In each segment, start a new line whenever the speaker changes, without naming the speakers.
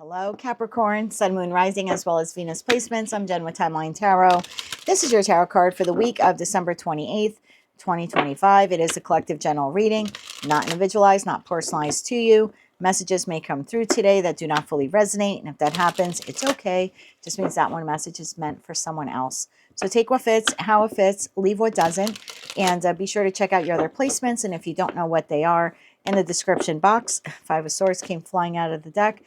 Hello, Capricorn, Sun, Moon, Rising, as well as Venus placements. I'm Jen with Timeline Tarot. This is your tarot card for the week of December 28th, 2025. It is a collective general reading, not individualized, not personalized to you. Messages may come through today that do not fully resonate, and if that happens, it's okay. It just means that one message is meant for someone else. So take what fits, how it fits, leave what doesn't, and be sure to check out your other placements. And if you don't know what they are, in the description box, Five of Swords came flying out of the deck.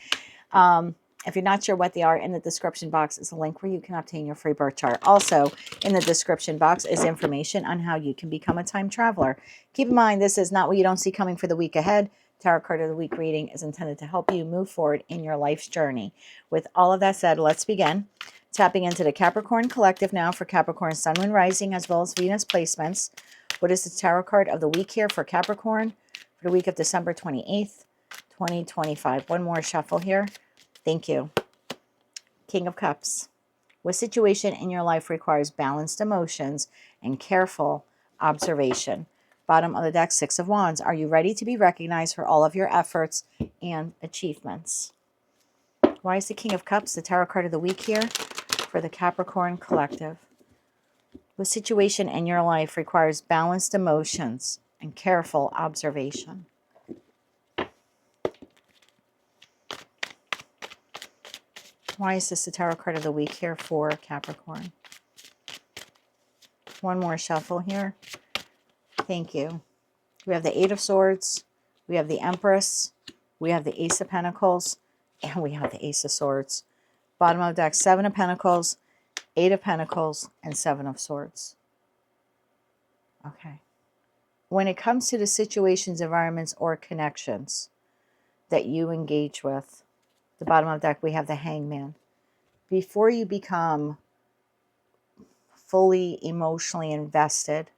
If you're not sure what they are, in the description box is a link where you can obtain your free birth chart. Also, in the description box is information on how you can become a time traveler. Keep in mind, this is not what you don't see coming for the week ahead. Tarot card of the week reading is intended to help you move forward in your life's journey. With all of that said, let's begin. Tapping into the Capricorn collective now for Capricorn, Sun, Moon, Rising, as well as Venus placements. What is the tarot card of the week here for Capricorn for the week of December 28th, 2025? One more shuffle here. Thank you. King of Cups. What situation in your life requires balanced emotions and careful observation? Bottom of the deck, Six of Wands. Are you ready to be recognized for all of your efforts and achievements? Why is the King of Cups the tarot card of the week here for the Capricorn collective? What situation in your life requires balanced emotions and careful observation? Why is this the tarot card of the week here for Capricorn? One more shuffle here. Thank you. We have the Eight of Swords. We have the Empress. We have the Ace of Pentacles. And we have the Ace of Swords. Bottom of the deck, Seven of Pentacles, Eight of Pentacles, and Seven of Swords. Okay. When it comes to the situations, environments, or connections that you engage with, the bottom of the deck, we have the Hangman. Before you become fully emotionally invested,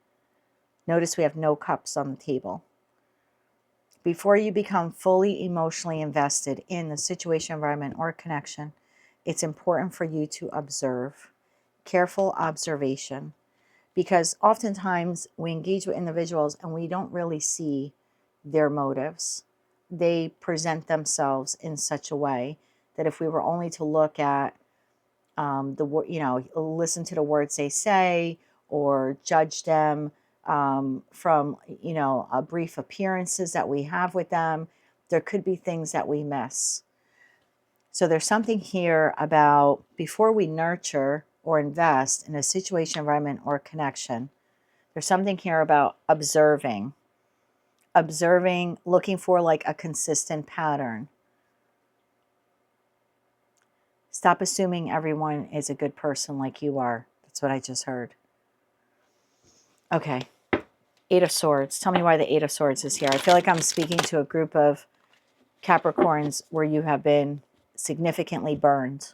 notice we have no cups on the table. Before you become fully emotionally invested in the situation, environment, or connection, it's important for you to observe. Careful observation. Because oftentimes we engage with individuals and we don't really see their motives. They present themselves in such a way that if we were only to look at listen to the words they say or judge them from, a brief appearances that we have with them, there could be things that we miss. So there's something here about before we nurture or invest in a situation, environment, or connection, there's something here about observing, looking for like a consistent pattern. Stop assuming everyone is a good person like you are. That's what I just heard. Okay. Eight of Swords. Tell me why the Eight of Swords is here. I feel like I'm speaking to a group of Capricorns where you have been significantly burned.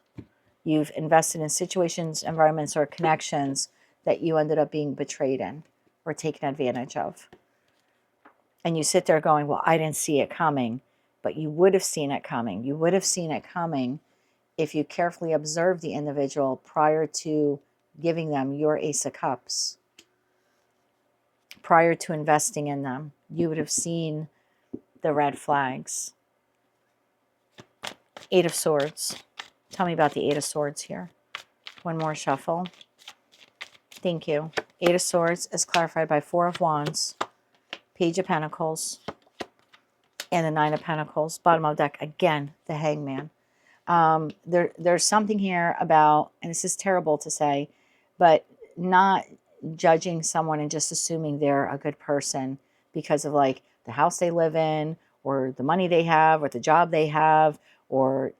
You've invested in situations, environments, or connections that you ended up being betrayed in or taken advantage of. And you sit there going, well, I didn't see it coming. But you would have seen it coming. You would have seen it coming if you carefully observed the individual prior to giving them your Ace of Cups. Prior to investing in them, you would have seen the red flags. Eight of Swords. Tell me about the Eight of Swords here. One more shuffle. Thank you. Eight of Swords is clarified by Four of Wands, Page of Pentacles, and the Nine of Pentacles. Bottom of the deck, again, the Hangman. There's something here about, and this is terrible to say, but not judging someone and just assuming they're a good person because of like the house they live in or the money they have or the job they have or,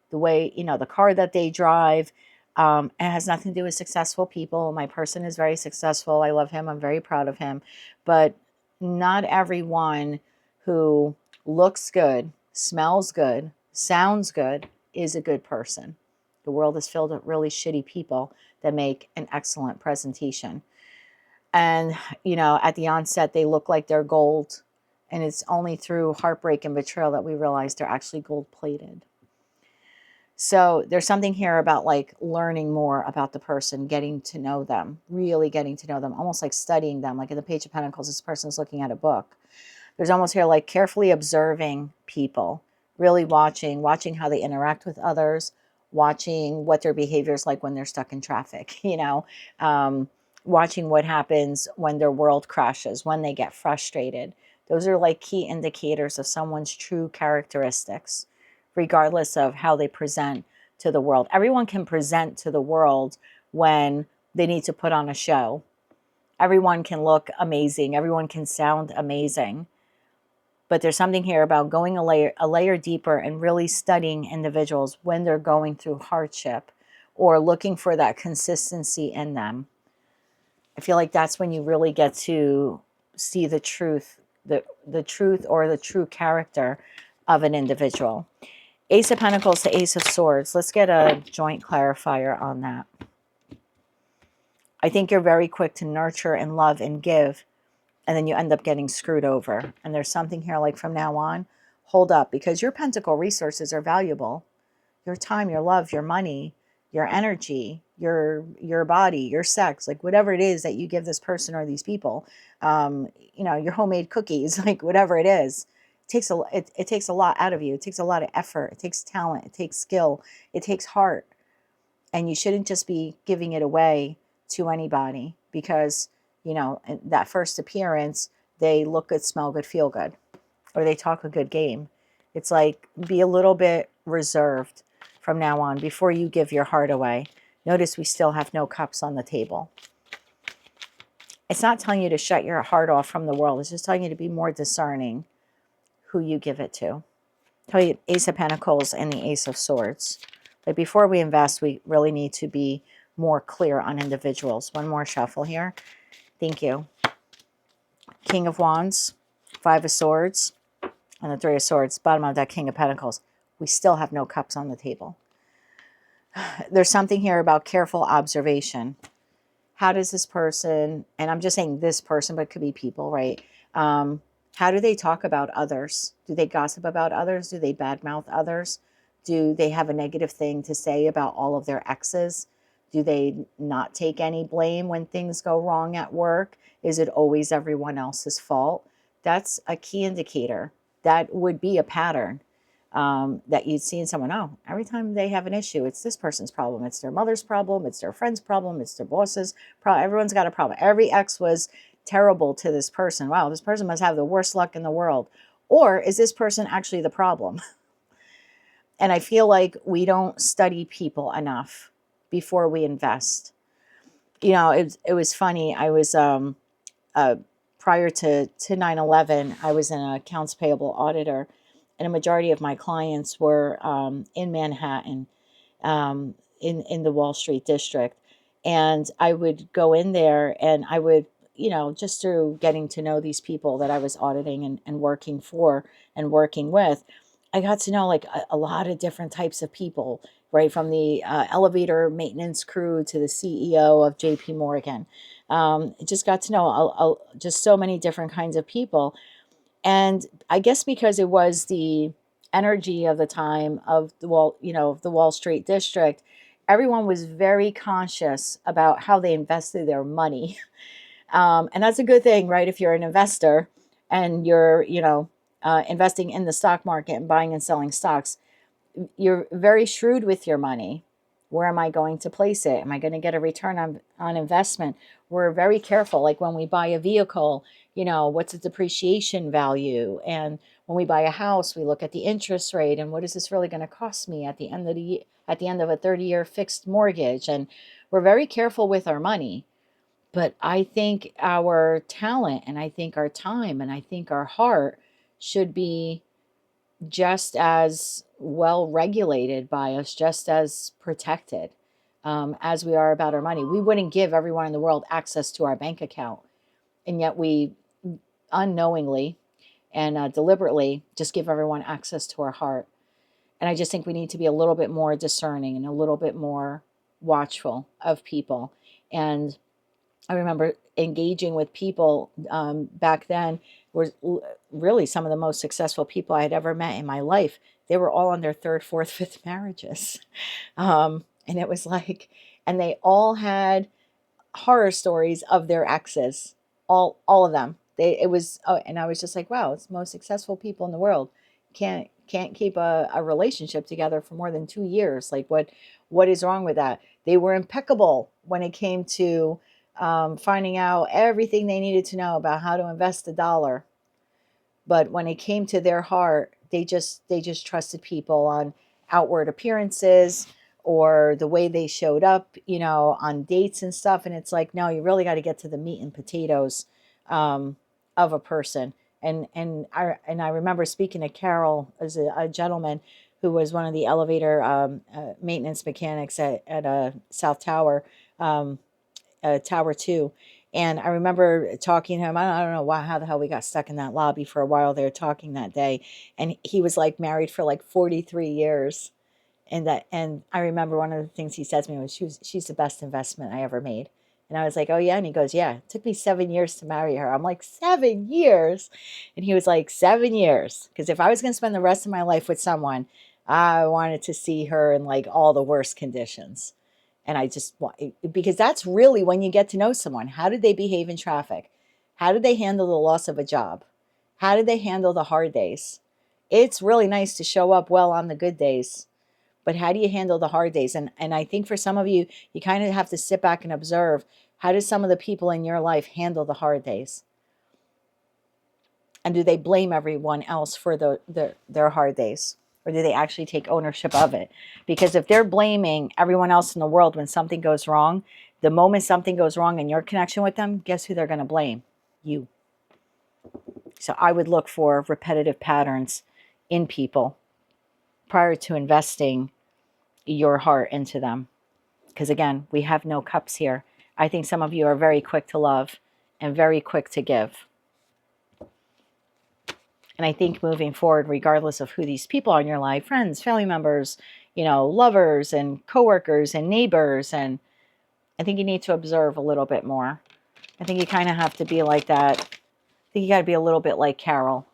the way, the car that they drive. It has nothing to do with successful people. My person is very successful. I love him. I'm very proud of him. But not everyone who looks good, smells good, sounds good, is a good person. The world is filled with really shitty people that make an excellent presentation. And, at the onset, they look like they're gold. And it's only through heartbreak and betrayal that we realize they're actually gold-plated. So there's something here about like learning more about the person, getting to know them, really getting to know them, almost like studying them. Like in the Page of Pentacles, this person's looking at a book. There's almost here like carefully observing people, really watching how they interact with others, watching what their behavior is like when they're stuck in traffic, watching what happens when their world crashes, when they get frustrated. Those are like key indicators of someone's true characteristics, regardless of how they present to the world. Everyone can present to the world when they need to put on a show. Everyone can look amazing. Everyone can sound amazing. But there's something here about going a layer deeper and really studying individuals when they're going through hardship or looking for that consistency in them. I feel like that's when you really get to see the truth, the truth or the true character of an individual. Ace of Pentacles to Ace of Swords. Let's get a joint clarifier on that. I think you're very quick to nurture and love and give, and then you end up getting screwed over. And there's something here like from now on, hold up, because your pentacle resources are valuable. Your time, your love, your money, your energy, your body, your sex, like whatever it is that you give this person or these people, your homemade cookies, like whatever it is, it takes a lot out of you. It takes a lot of effort. It takes talent. It takes skill. It takes heart. And you shouldn't just be giving it away to anybody because, in that first appearance, they look good, smell good, feel good, or they talk a good game. It's like, be a little bit reserved from now on before you give your heart away. Notice we still have no cups on the table. It's not telling you to shut your heart off from the world. It's just telling you to be more discerning who you give it to. Tell you Ace of Pentacles and the Ace of Swords. But before we invest, we really need to be more clear on individuals. One more shuffle here. Thank you. King of Wands, Five of Swords, and the Three of Swords. Bottom of that King of Pentacles. We still have no cups on the table. There's something here about careful observation. How does this person, and I'm just saying this person, but it could be people, right? How do they talk about others? Do they gossip about others? Do they badmouth others? Do they have a negative thing to say about all of their exes? Do they not take any blame when things go wrong at work? Is it always everyone else's fault? That's a key indicator. That would be a pattern that you'd see in someone. Oh, every time they have an issue, it's this person's problem. It's their mother's problem. It's their friend's problem. It's their boss's problem. Everyone's got a problem. Every ex was terrible to this person. Wow, this person must have the worst luck in the world. Or is this person actually the problem? And I feel like we don't study people enough before we invest. It was funny. I was prior to 9/11, I was an accounts payable auditor, and a majority of my clients were in Manhattan, in the Wall Street district. And I would go in there and I would, just through getting to know these people that I was auditing and working for and working with, I got to know like a lot of different types of people, right? From the elevator maintenance crew to the CEO of JP Morgan. Just got to know just so many different kinds of people. And I guess because it was the energy of the time of the Wall Street district, everyone was very conscious about how they invested their money. And that's a good thing, right? If you're an investor and you're, investing in the stock market and buying and selling stocks, you're very shrewd with your money. Where am I going to place it? Am I going to get a return on investment? We're very careful. Like when we buy a vehicle, what's the depreciation value? And when we buy a house, we look at the interest rate and what is this really going to cost me at the end of a 30-year fixed mortgage? And we're very careful with our money. But I think our talent and I think our time and I think our heart should be just as well regulated by us, just as protected as we are about our money. We wouldn't give everyone in the world access to our bank account. And yet we unknowingly and deliberately just give everyone access to our heart. And I just think we need to be a little bit more discerning and a little bit more watchful of people. And I remember engaging with people back then were really some of the most successful people I had ever met in my life. They were all on their third, fourth, fifth marriages. And it was like, and they all had horror stories of their exes, all of them. And I was just like, wow, it's the most successful people in the world. Can't can't keep a relationship together for more than 2 years. Like what is wrong with that? They were impeccable when it came to finding out everything they needed to know about how to invest the dollar. But when it came to their heart, they just trusted people on outward appearances or the way they showed up, you know, on dates and stuff. And it's like, no, you really got to get to the meat and potatoes of a person. And I remember speaking to Carol as a gentleman who was one of the elevator maintenance mechanics at South Tower, Tower 2. And I remember talking to him. I don't know why, how the hell we got stuck in that lobby for a while there talking that day. And he was like married for like 43 years. And I remember one of the things he said to me was, she's the best investment I ever made. And I was like, oh yeah. And he goes, yeah, it took me 7 years to marry her. I'm like, 7 years. And he was like, 7 years. Because if I was going to spend the rest of my life with someone, I wanted to see her in like all the worst conditions. And I just want, because that's really when you get to know someone. How did they behave in traffic? How did they handle the loss of a job? How did they handle the hard days? It's really nice to show up well on the good days, but how do you handle the hard days? And I think for some of you, you kind of have to sit back and observe, how do some of the people in your life handle the hard days? And do they blame everyone else for their hard days? Or do they actually take ownership of it? Because if they're blaming everyone else in the world when something goes wrong, the moment something goes wrong in your connection with them, guess who they're going to blame? You. So I would look for repetitive patterns in people prior to investing your heart into them. Because again, we have no cups here. I think some of you are very quick to love and very quick to give. And I think moving forward, regardless of who these people are in your life, friends, family members, you know, lovers and coworkers and neighbors, and I think you need to observe a little bit more. I think you kind of have to be like that. I think you got to be a little bit like Carol.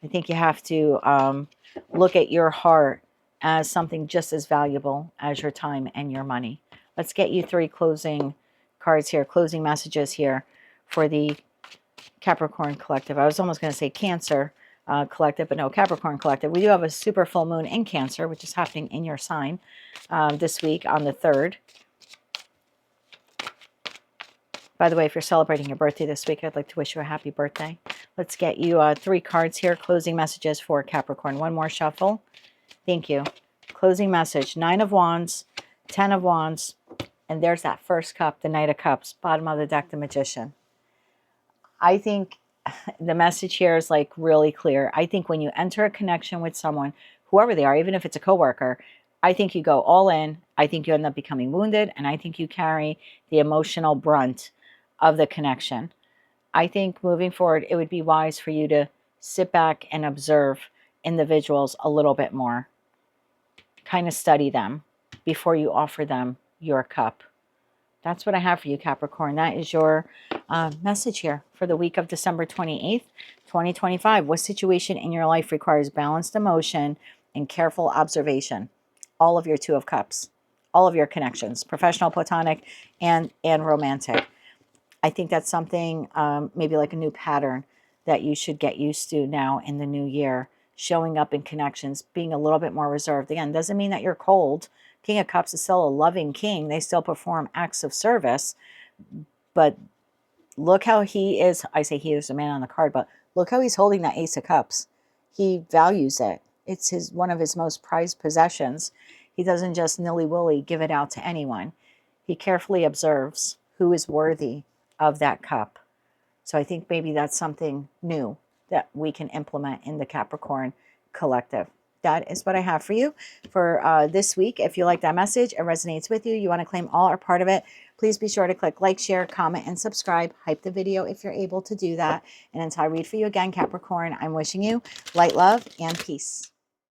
I think you have to look at your heart as something just as valuable as your time and your money. Let's get you 3 closing cards here, closing messages here for the Capricorn collective. I was almost going to say Cancer collective, but no, Capricorn collective. We do have a super full moon in Cancer, which is happening in your sign this week on the 3rd. By the way, if you're celebrating your birthday this week, I'd like to wish you a happy birthday. Let's get you 3 cards here, closing messages for Capricorn. One more shuffle. Thank you. Closing message, 9 of Wands, 10 of Wands, and there's that first cup, the Knight of Cups, bottom of the deck, the Magician. I think the message here is like really clear. I think when you enter a connection with someone, whoever they are, even if it's a coworker, I think you go all in. I think you end up becoming wounded, and I think you carry the emotional brunt of the connection. I think moving forward, it would be wise for you to sit back and observe individuals a little bit more. Kind of study them before you offer them your cup. That's what I have for you, Capricorn. That is your message here for the week of December 28th, 2025. What situation in your life requires balanced emotion and careful observation? All of your 2 of Cups, all of your connections, professional, platonic, and romantic. I think that's something, maybe like a new pattern that you should get used to now in the new year. Showing up in connections, being a little bit more reserved. Again, doesn't mean that you're cold. King of Cups is still a loving king. They still perform acts of service. But look how he is. I say he is a man on the card, but look how he's holding that Ace of Cups. He values it. It's one of his most prized possessions. He doesn't just nilly-willy give it out to anyone. He carefully observes who is worthy of that cup. So I think maybe that's something new that we can implement in the Capricorn collective. That is what I have for you for this week. If you like that message, it resonates with you, you want to claim all or part of it, please be sure to click like, share, comment, and subscribe. Hype the video if you're able to do that. And until I read for you again, Capricorn, I'm wishing you light, love, and peace.